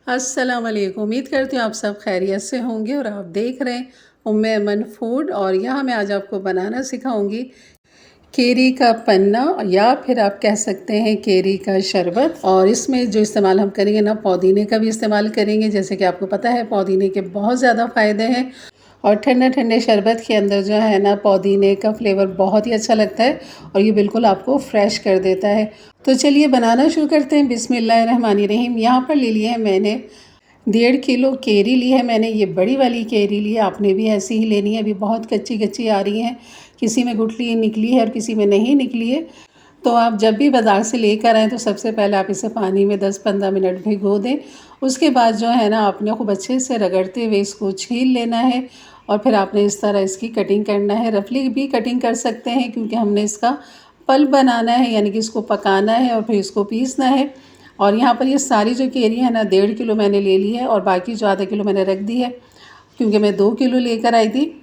अस्सलाम वालेकुम। उम्मीद करती हूँ आप सब खैरियत से होंगे और आप देख रहे हैं उम्मे अमन फूड। और यहाँ मैं आज आपको बनाना सिखाऊंगी केरी का पन्ना, या फिर आप कह सकते हैं केरी का शरबत। और इसमें जो इस्तेमाल हम करेंगे ना, पुदीने का भी इस्तेमाल करेंगे। जैसे कि आपको पता है पुदीने के बहुत ज़्यादा फ़ायदे हैं और ठंडे ठंडे शरबत के अंदर जो है ना, पुदीने का फ्लेवर बहुत ही अच्छा लगता है और ये बिल्कुल आपको फ्रेश कर देता है। तो चलिए बनाना शुरू करते हैं। बिस्मिल्लाहिर्रहमानिर्रहीम। यहाँ पर ले लिया है मैंने 1.5 किलो केरी ली है मैंने। ये बड़ी वाली केरी ली है, आपने भी ऐसी ही लेनी है। अभी बहुत कच्ची कच्ची आ रही हैं, किसी में गुठली निकली है और किसी में नहीं निकली है। तो आप जब भी बाज़ार से लेकर आएँ तो सबसे पहले आप इसे पानी में 10-15 मिनट भिगो दें। उसके बाद जो है ना, आपने खूब अच्छे से रगड़ते हुए इसको छील लेना है और फिर आपने इस तरह इसकी कटिंग करना है। रफली भी कटिंग कर सकते हैं क्योंकि हमने इसका पल्प बनाना है, यानी कि इसको पकाना है और फिर इसको पीसना है। और यहाँ पर ये सारी जो केरी है ना, 1.5 किलो मैंने ले ली है और बाकी जो आधा किलो मैंने रख दी है क्योंकि मैं 2 किलो लेकर आई थी।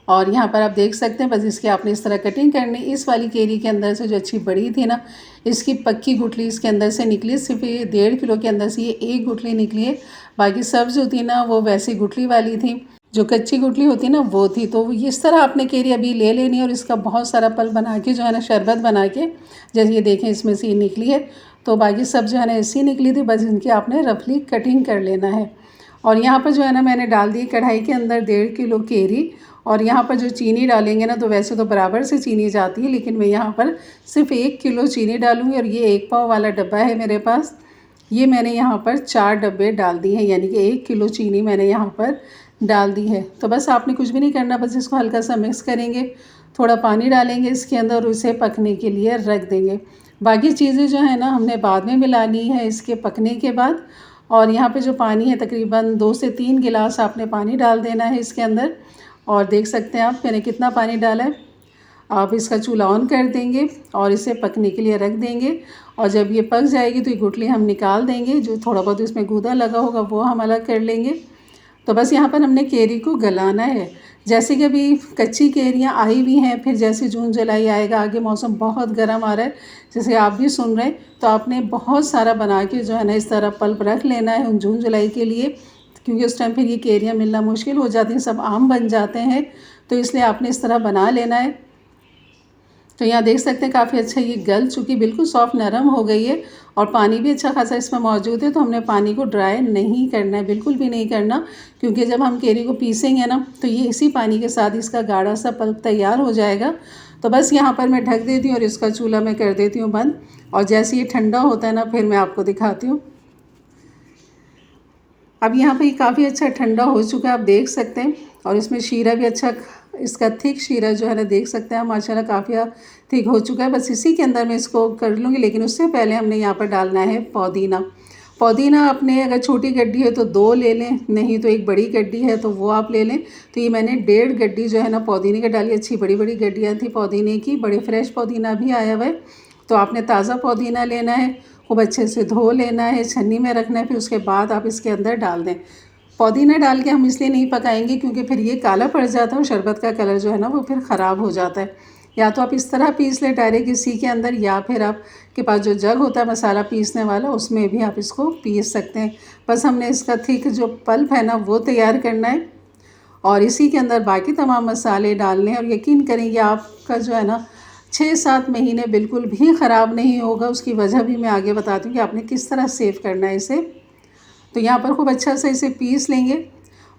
और यहाँ पर आप देख सकते हैं, बस इसकी आपने इस तरह कटिंग करनी। इस वाली केरी के अंदर से जो अच्छी बड़ी थी ना, इसकी पक्की गुठली इसके अंदर से निकली। सिर्फ ये 1.5 किलो के अंदर से ये एक गुठली निकली है, बाकी सब जो थी ना वो वैसी गुठली वाली थी, जो कच्ची गुठली होती है ना वो थी। तो इस तरह आपने केरी अभी ले लेनी और इसका बहुत सारा पल बना के जो है ना, शरबत बना के, जैसे ये देखें इसमें से ये निकली है। तो बाकी सब जो है ना ऐसी निकली थी, बस इनकी आपने रफली कटिंग कर लेना है। और यहाँ पर जो है ना, मैंने डाल दी कढ़ाई के अंदर 1.5 किलो केरी। और यहाँ पर जो चीनी डालेंगे ना, तो वैसे तो बराबर से चीनी जाती है, लेकिन मैं यहाँ पर सिर्फ 1 किलो चीनी डालूँगी। और ये 1 पाव वाला डब्बा है मेरे पास, ये मैंने यहाँ पर 4 डब्बे डाल दिए हैं, यानी कि 1 किलो चीनी मैंने यहाँ पर डाल दी है। तो बस आपने कुछ भी नहीं करना, बस इसको हल्का सा मिक्स करेंगे, थोड़ा पानी डालेंगे इसके अंदर और इसे पकने के लिए रख देंगे। बाकी चीज़ें जो है ना, हमने बाद में मिलानी है इसके पकने के बाद। और यहाँ पे जो पानी है, तकरीबन 2 से 3 गिलास आपने पानी डाल देना है इसके अंदर। और देख सकते हैं आप मैंने कितना पानी डाला है। आप इसका चूल्हा ऑन कर देंगे और इसे पकने के लिए रख देंगे। और जब ये पक जाएगी तो ये गुठली हम निकाल देंगे, जो थोड़ा बहुत इसमें गूदा लगा होगा वो हम अलग कर लेंगे। तो बस यहाँ पर हमने केरी को गलाना है। जैसे कि अभी कच्ची केरियाँ आई हुई हैं, फिर जैसे जून जुलाई आएगा, आगे मौसम बहुत गर्म आ रहा है, जैसे आप भी सुन रहे हैं, तो आपने बहुत सारा बना के जो है ना, इस तरह पल्प रख लेना है उन जून जुलाई के लिए, क्योंकि उस टाइम फिर ये केरियाँ मिलना मुश्किल हो जाती हैं, सब आम बन जाते हैं। तो इसलिए आपने इस तरह बना लेना है। तो यहाँ देख सकते हैं काफ़ी अच्छा ये गल चुकी, बिल्कुल सॉफ्ट नरम हो गई है और पानी भी अच्छा खासा इसमें मौजूद है। तो हमने पानी को ड्राई नहीं करना है, बिल्कुल भी नहीं करना, क्योंकि जब हम केरी को पीसेंगे ना, तो ये इसी पानी के साथ इसका गाढ़ा सा पल्प तैयार हो जाएगा। तो बस यहाँ पर मैं ढक देती हूँ और इसका चूल्हा मैं कर देती हूँ बंद। और जैसे ये ठंडा होता है ना, फिर मैं आपको दिखाती हूँ। अब यहाँ पर ये काफ़ी अच्छा ठंडा हो चुका है, आप देख सकते हैं। और इसमें शीरा भी अच्छा, इसका थिक शीरा जो है ना, देख सकते हैं माशाल्लाह काफ़ी थिक हो चुका है। बस इसी के अंदर मैं इसको कर लूँगी, लेकिन उससे पहले हमने यहाँ पर डालना है पुदीना। पुदीना अपने अगर छोटी गड्डी है तो 2 ले लें, नहीं तो एक बड़ी गड्डी है तो वो आप ले लें। तो ये मैंने 1.5 गड्डी जो है ना पुदीने की डाली। अच्छी बड़ी बड़ी गड्डियाँ थी पुदीने की, बड़े फ्रेश पुदीना भी आया हुआ है। तो आपने ताज़ा पुदीना लेना है, खूब अच्छे से धो लेना है, छन्नी में रखना है, फिर उसके बाद आप इसके अंदर डाल दें। पुदीना डाल के हम इसलिए नहीं पकाएंगे क्योंकि फिर ये काला पड़ जाता है और शरबत का कलर जो है ना वो फिर ख़राब हो जाता है। या तो आप इस तरह पीस लें डायरेक्ट इसी के अंदर, या फिर आपके पास जो जग होता है मसाला पीसने वाला, उसमें भी आप इसको पीस सकते हैं। बस हमने इसका थिक जो पल्प है ना वो तैयार करना है और इसी के अंदर बाकी तमाम मसाले डालने हैं। और यकीन करेंगे आपका जो है ना 6-7 महीने बिल्कुल भी ख़राब नहीं होगा। उसकी वजह भी मैं आगे बताती हूँ कि आपने किस तरह सेव करना है इसे। तो यहाँ पर खूब अच्छा से इसे पीस लेंगे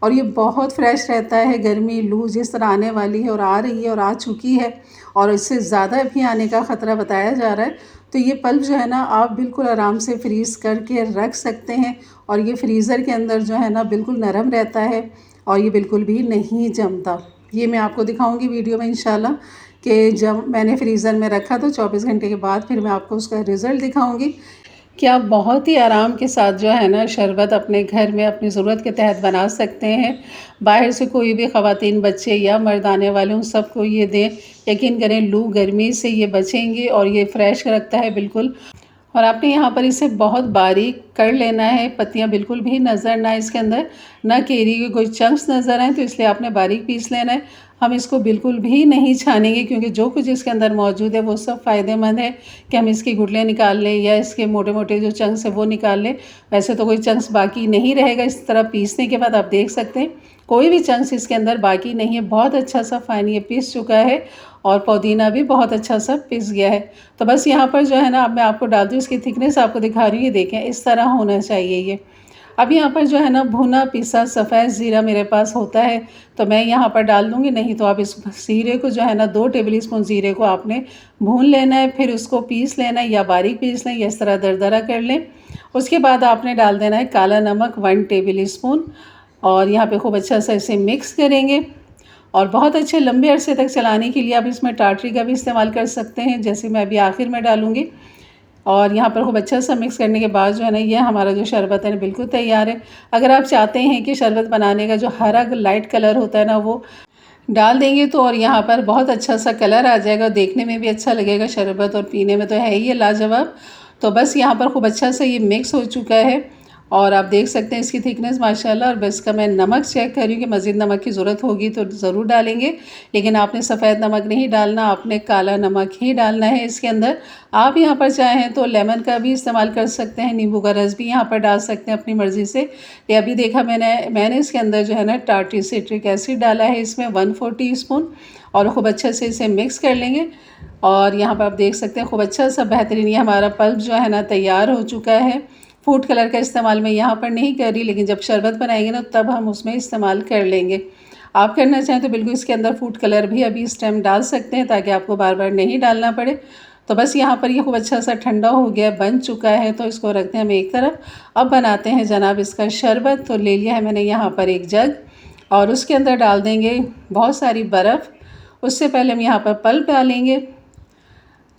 और ये बहुत फ्रेश रहता है। गर्मी लू जिस तरह आने वाली है और आ रही है और आ चुकी है, और इससे ज़्यादा भी आने का ख़तरा बताया जा रहा है। तो ये पल्प जो है ना, आप बिल्कुल आराम से फ्रीज़ करके रख सकते हैं और ये फ्रीज़र के अंदर जो है ना बिल्कुल नरम रहता है और ये बिल्कुल भी नहीं जमता। ये मैं आपको दिखाऊंगी वीडियो में इंशाल्लाह, कि जब मैंने फ्रीज़र में रखा तो 24 घंटे के बाद फिर मैं आपको उसका रिज़ल्ट दिखाऊंगी कि आप बहुत ही आराम के साथ जो है ना शरबत अपने घर में अपनी ज़रूरत के तहत बना सकते हैं। बाहर से कोई भी ख़वातीन, बच्चे या मर्द आने वाले उन सबको ये दें, यकीन करें लू गर्मी से ये बचेंगे और ये फ्रेश रखता है बिल्कुल। और आपने यहाँ पर इसे बहुत बारीक कर लेना है, पत्तियाँ बिल्कुल भी नज़र ना इसके अंदर, ना केरी के कोई चंक्स नज़र आए, तो इसलिए आपने बारीक पीस लेना है। हम इसको बिल्कुल भी नहीं छानेंगे क्योंकि जो कुछ इसके अंदर मौजूद है वो सब फ़ायदेमंद है कि हम इसकी गुठलियाँ निकाल लें या इसके मोटे मोटे जो चंक्स है वो निकाल लें। वैसे तो कोई चंक्स बाकी नहीं रहेगा इस तरह पीसने के बाद, आप देख सकते हैं कोई भी चंक्स इसके अंदर बाकी नहीं है। बहुत अच्छा सा फाइन ये पीस चुका है और पुदीना भी बहुत अच्छा सा पिस गया है। तो बस यहाँ पर जो है ना, अब मैं आपको डाल दूँ, इसकी थिकनेस आपको दिखा रही हूँ, ये देखें इस तरह होना चाहिए ये। अब यहाँ पर जो है ना, भुना पिसा सफ़ेद ज़ीरा मेरे पास होता है तो मैं यहाँ पर डाल दूँगी, नहीं तो आप इस ज़ीरे को जो है ना 2 टेबल स्पून ज़ीरे को आपने भून लेना है, फिर उसको पीस लेना है या बारीक पीस लें या इस तरह दरदरा कर लें। उसके बाद आपने डाल देना है काला नमक 1 टेबल स्पून और यहाँ पे खूब अच्छा सा इसे मिक्स करेंगे। और बहुत अच्छे लंबे अरसे तक चलाने के लिए आप इसमें टाटरी का भी इस्तेमाल कर सकते हैं, जैसे मैं अभी आखिर में डालूँगी। और यहाँ पर खूब अच्छा सा मिक्स करने के बाद जो है ना, ये हमारा जो शरबत है ना बिल्कुल तैयार है। अगर आप चाहते हैं कि शरबत बनाने का जो हरा लाइट कलर होता है ना वो डाल देंगे तो और यहाँ पर बहुत अच्छा सा कलर आ जाएगा, देखने में भी अच्छा लगेगा शरबत और पीने में तो है ही है लाजवाब। तो बस यहाँ पर खूब अच्छा सा ये मिक्स हो चुका है और आप देख सकते हैं इसकी थिकनेस माशाल्लाह। और बस का मैं नमक चेक कर रही हूँ कि मज़ीद नमक की ज़रूरत होगी तो ज़रूर डालेंगे, लेकिन आपने सफ़ेद नमक नहीं डालना, आपने काला नमक ही डालना है इसके अंदर। आप यहाँ पर चाहें तो लेमन का भी इस्तेमाल कर सकते हैं, नींबू का रस भी यहाँ पर डाल सकते हैं अपनी मर्ज़ी से। ये अभी देखा मैंने इसके अंदर जो है ना टार्टरी सिट्रिक एसिड डाला है इसमें 1/4 टीस्पून और ख़ूब अच्छे से इसे मिक्स कर लेंगे। और यहाँ पर आप देख सकते हैं खूब अच्छा सा बेहतरीन ये हमारा पल्प जो है ना तैयार हो चुका है। फूड कलर का इस्तेमाल मैं यहाँ पर नहीं कर रही, लेकिन जब शरबत बनाएंगे ना तब हम उसमें इस्तेमाल कर लेंगे। आप करना चाहें तो बिल्कुल इसके अंदर फूड कलर भी अभी इस टाइम डाल सकते हैं ताकि आपको बार बार नहीं डालना पड़े। तो बस यहाँ पर ये खूब अच्छा सा ठंडा हो गया, बन चुका है, तो इसको रखते हैं हम एक तरफ। अब बनाते हैं जनाब इसका शरबत। तो ले लिया है मैंने यहाँ पर एक जग और उसके अंदर डाल देंगे बहुत सारी बर्फ़। उससे पहले हम यहाँ पर पल्प डालेंगे।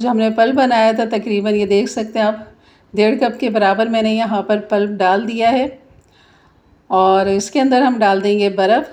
जो हमने पल्प बनाया था तकरीबन ये देख सकते हैं आप 1.5 कप के बराबर मैंने यहाँ पर पल्प डाल दिया है और इसके अंदर हम डाल देंगे बर्फ़।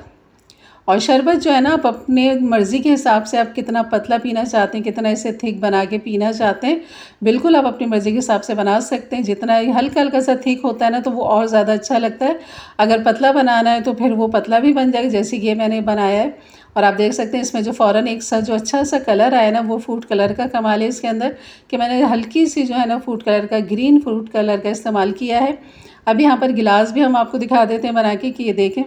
और शरबत जो है ना आप अपने मर्ज़ी के हिसाब से आप कितना पतला पीना चाहते हैं, कितना इसे थिक बना के पीना चाहते हैं, बिल्कुल आप अपनी मर्ज़ी के हिसाब से बना सकते हैं। जितना हल्का हल्का सा थिक होता है ना तो वो और ज़्यादा अच्छा लगता है। अगर पतला बनाना है तो फिर वो पतला भी बन जाएगा, जैसे कि ये मैंने बनाया है। और आप देख सकते हैं इसमें जो फ़ौरन एक सा जो अच्छा सा कलर आया ना वो फूड कलर का कमाल है इसके अंदर, कि मैंने हल्की सी जो है ना फूड कलर का ग्रीन फूड कलर का इस्तेमाल किया है। अब यहाँ पर गिलास भी हम आपको दिखा देते हैं बना के कि ये देखें।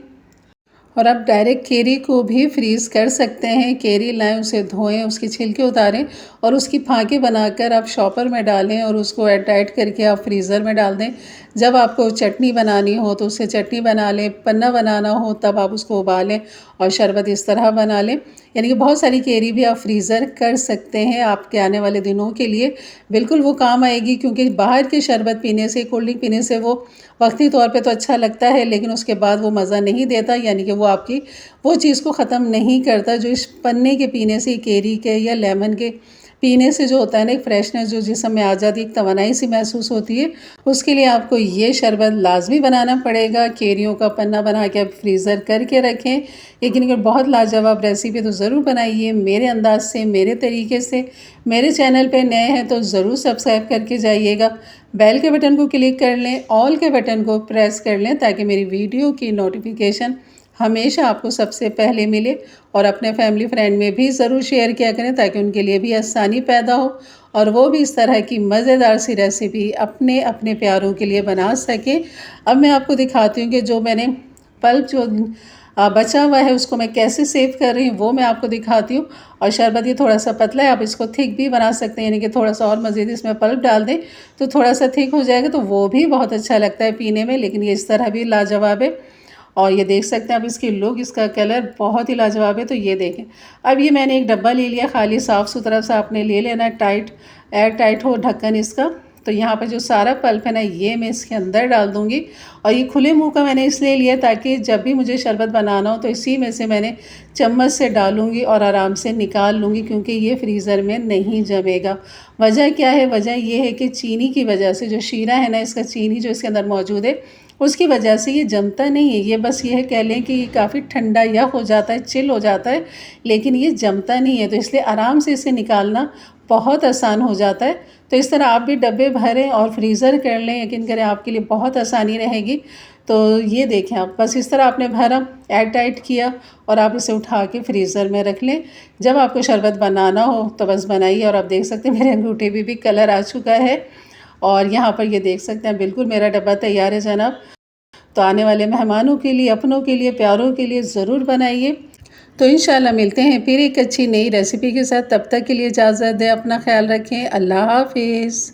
और आप डायरेक्ट केरी को भी फ्रीज़ कर सकते हैं। केरी लाएं, उसे धोएं, उसके छिलके उतारें और उसकी फाँके बनाकर आप शॉपर में डालें और उसको एयर टाइट करके आप फ्रीज़र में डाल दें। जब आपको चटनी बनानी हो तो उससे चटनी बना लें, पन्ना बनाना हो तब आप उसको उबालें और शरबत इस तरह बना लें। यानी कि बहुत सारी केरी भी आप फ्रीज़र कर सकते हैं, आपके आने वाले दिनों के लिए बिल्कुल वो काम आएगी। क्योंकि बाहर के शरबत पीने से, कोल्ड ड्रिंक पीने से वो वक्ती तौर पे तो अच्छा लगता है, लेकिन उसके बाद वो मज़ा नहीं देता, यानी कि वो आपकी वो चीज़ को ख़त्म नहीं करता जो इस पन्ने के पीने से, केरी के या लेमन के पीने से जो होता है ना एक फ्रेशनेस जो जिस्म में आ जाती है, एक तवानाई सी महसूस होती है। उसके लिए आपको ये शरबत लाजमी बनाना पड़ेगा। केरियों का पन्ना बना के आप फ्रीज़र करके रखें। लेकिन अगर बहुत लाजवाब रेसिपी तो ज़रूर बनाइए मेरे अंदाज से, मेरे तरीके से। मेरे चैनल पे नए हैं तो ज़रूर सब्सक्राइब करके जाइएगा। बेल के बटन को क्लिक कर लें, ऑल के बटन को प्रेस कर लें ताकि मेरी वीडियो की नोटिफिकेशन हमेशा आपको सबसे पहले मिले। और अपने फैमिली फ्रेंड में भी ज़रूर शेयर किया करें ताकि उनके लिए भी आसानी पैदा हो और वो भी इस तरह की मज़ेदार सी रेसिपी अपने अपने प्यारों के लिए बना सकें। अब मैं आपको दिखाती हूँ कि जो मैंने पल्प जो बचा हुआ है उसको मैं कैसे सेव कर रही हूँ वो मैं आपको दिखाती हूँ। और शरबत ये थोड़ा सा पतला है, आप इसको थिक भी बना सकते हैं, यानी कि थोड़ा सा और मज़ीद इसमें पल्प डाल दें तो थोड़ा सा थिक हो जाएगा, तो वो भी बहुत अच्छा लगता है पीने में। लेकिन ये इस तरह भी लाजवाब है। और ये देख सकते हैं आप इसकी लुक, इसका कलर बहुत ही लाजवाब है। तो ये देखें, अब ये मैंने एक डब्बा ले लिया, खाली साफ़ सुथरा सा आपने ले लेना, टाइट एयर टाइट हो ढक्कन इसका। तो यहाँ पर जो सारा पल्प है ना ये मैं इसके अंदर डाल दूँगी। और ये खुले मुंह का मैंने इसलिए लिया ताकि जब भी मुझे शरबत बनाना हो तो इसी में से मैंने चम्मच से डालूँगी और आराम से निकाल लूँगी, क्योंकि ये फ्रीज़र में नहीं जमेगा। वजह क्या है? वजह ये है कि चीनी की वजह से, जो शीरा है ना इसका, चीनी जो इसके अंदर मौजूद है उसकी वजह से ये जमता नहीं है। ये बस ये कह लें कि काफ़ी ठंडा या हो जाता है, चिल हो जाता है, लेकिन ये जमता नहीं है। तो इसलिए आराम से इसे निकालना बहुत आसान हो जाता है। तो इस तरह आप भी डब्बे भरें और फ्रीज़र कर लें, यकीन करें आपके लिए बहुत आसानी रहेगी। तो ये देखें आप, बस इस तरह आपने भरा, एयर टाइट किया और आप इसे उठा के फ्रीज़र में रख लें। जब आपको शरबत बनाना हो तो बस बनाइए। और आप देख सकते हैं मेरे अंगूठे में भी कलर आ चुका है। और यहाँ पर ये देख सकते हैं बिल्कुल मेरा डब्बा तैयार है जनाब। तो आने वाले मेहमानों के लिए, अपनों के लिए, प्यारों के लिए ज़रूर बनाइए। तो इंशाल्लाह मिलते हैं फिर एक अच्छी नई रेसिपी के साथ। तब तक के लिए इजाज़त दें, अपना ख्याल रखें। अल्लाह हाफ़िज़।